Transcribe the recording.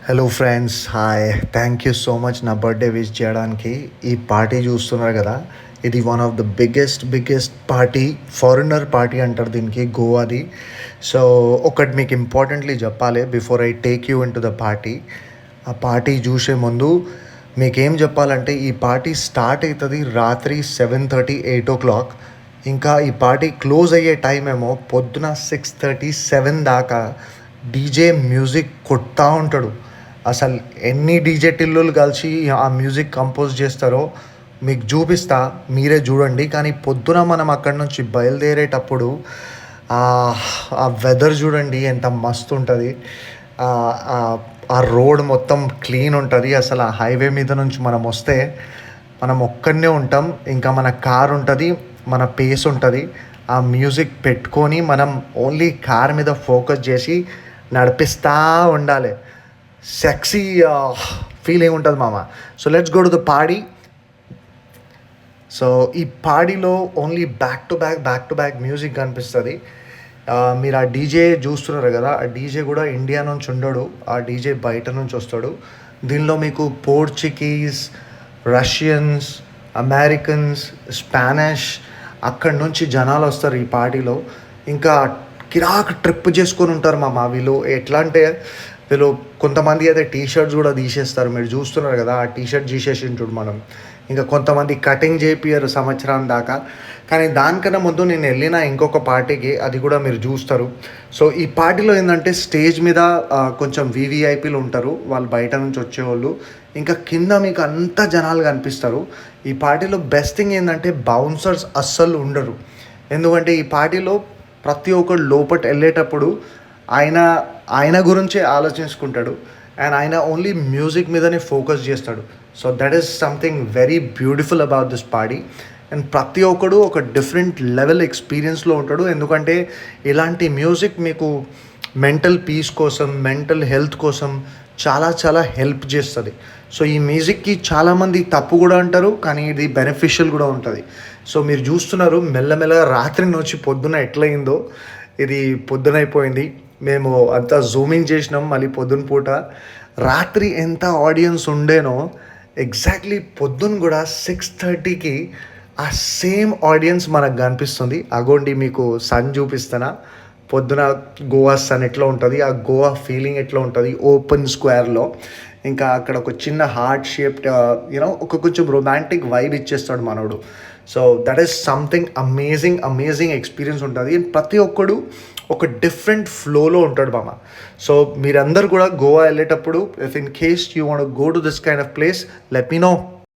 Hello friends, hi. Thank you so much నా birthday wish చేయడానికి. ఈ పార్టీ చూస్తున్నారు కదా, ఇది one of the biggest party, foreigner party అంటారు దీనికి, గోవాది. సో ఒకటి మీకు ఇంపార్టెంట్లీ చెప్పాలి before I take you in to the party. ఆ పార్టీ చూసే ముందు మీకేం చెప్పాలంటే, ఈ పార్టీ స్టార్ట్ అవుతుంది రాత్రి 7:30, 8 o'clock. ఇంకా ఈ పార్టీ క్లోజ్ అయ్యే టైం ఏమో పొద్దున 6:30, 7 దాకా డీజే మ్యూజిక్ కొడతా ఉంటాడు. అసలు ఎన్ని డీజే టిల్లులు కలిసి ఆ మ్యూజిక్ కంపోజ్ చేస్తారో మీకు చూపిస్తా, మీరే చూడండి. కానీ పొద్దున మనం అక్కడి నుంచి బయలుదేరేటప్పుడు ఆ వెదర్ చూడండి ఎంత మస్తు ఉంటుంది. ఆ రోడ్ మొత్తం క్లీన్ ఉంటుంది. అసలు ఆ హైవే మీద నుంచి మనం వస్తే మనం ఒక్కడనే ఉంటాం, ఇంకా మన కార్ ఉంటుంది, మన పేస్ ఉంటుంది. ఆ మ్యూజిక్ పెట్టుకొని మనం ఓన్లీ కార్ మీద ఫోకస్ చేసి నడిపిస్తూ ఉండాలి. సెక్సీ ఫీలింగ్ ఉంటుంది మామ. So let's go to the party. So ఈ పార్టీలో only back to back music కనిపిస్తుంది. మీరు ఆ డీజే చూస్తున్నారు కదా, ఆ డీజే కూడా ఇండియా నుంచి ఉండడు, ఆ డీజే బయట నుంచి వస్తాడు. దీనిలో మీకు పోర్చుగీస్, రష్యన్స్, అమెరికన్స్, స్పానిష్ అక్కడి నుంచి జనాలు వస్తారు ఈ పార్టీలో. ఇంకా కిరాక్ ట్రిప్ చేసుకొని ఉంటారు మామ వీళ్ళు. ఎట్లా అంటే వీళ్ళు కొంతమంది అయితే టీషర్ట్స్ కూడా తీసేస్తారు, మీరు చూస్తున్నారు కదా, ఆ టీషర్ట్ తీసేసి ఉంటుంది మనం. ఇంకా కొంతమంది కటింగ్ చేపియరు సంవత్సరం దాకా. కానీ దానికన్నా ముందు నేను వెళ్ళిన ఇంకొక పార్టీకి, అది కూడా మీరు చూస్తారు. సో ఈ పార్టీలో ఏంటంటే స్టేజ్ మీద కొంచెం వీవీఐపీలు ఉంటారు, వాళ్ళు బయట నుంచి వచ్చేవాళ్ళు. ఇంకా కింద మీకు అంతా జనాలు కనిపిస్తారు. ఈ పార్టీలో బెస్ట్ థింగ్ ఏంటంటే బౌన్సర్స్ అస్సలు ఉండరు. ఎందుకంటే ఈ పార్టీలో ప్రతి ఒక్కరు లోపల వెళ్ళేటప్పుడు ఆయన గురించే ఆలోచించుకుంటాడు, అండ్ ఆయన ఓన్లీ మ్యూజిక్ మీదనే ఫోకస్ చేస్తాడు. So that is something very beautiful about this party. And ప్రతి ఒక్కడు ఒక డిఫరెంట్ లెవెల్ ఎక్స్పీరియన్స్లో ఉంటాడు. ఎందుకంటే ఇలాంటి మ్యూజిక్ మీకు మెంటల్ పీస్ కోసం, మెంటల్ హెల్త్ కోసం చాలా హెల్ప్ చేస్తుంది. సో ఈ మ్యూజిక్కి చాలామంది తప్పు కూడా అంటారు, కానీ ఇది బెనిఫిషియల్ కూడా ఉంటుంది. సో మీరు చూస్తున్నారు మెల్లమెల్లగా రాత్రి నుంచి పొద్దున ఎట్లయిందో. ఇది పొద్దునైపోయింది, మేము అంతా జూమింగ్ చేసినాం. మళ్ళీ పొద్దున పూట రాత్రి ఎంత ఆడియన్స్ ఉండేనో ఎగ్జాక్ట్లీ పొద్దున కూడా 6:30కి ఆ సేమ్ ఆడియన్స్ మనకు కనిపిస్తుంది. అగోండి మీకు సన్ చూపిస్తానా, పొద్దున గోవా సన్ ఎట్లా ఉంటుంది, ఆ గోవా ఫీలింగ్ ఎట్లా ఉంటుంది ఓపెన్ స్క్వేర్లో. ఇంకా అక్కడ ఒక చిన్న హార్ట్ షేప్డ్ ఒక కొంచెం రొమాంటిక్ వైబ్ ఇచ్చేస్తాడు మనోడు. So that is something amazing experience ఉంటుంది. అండ్ ప్రతి ఒక్కడు ఒక డిఫరెంట్ ఫ్లోలో ఉంటాడు మామ. సో మీరందరూ కూడా గోవా వెళ్ళేటప్పుడు, if in case you want go to this kind of place, let me no.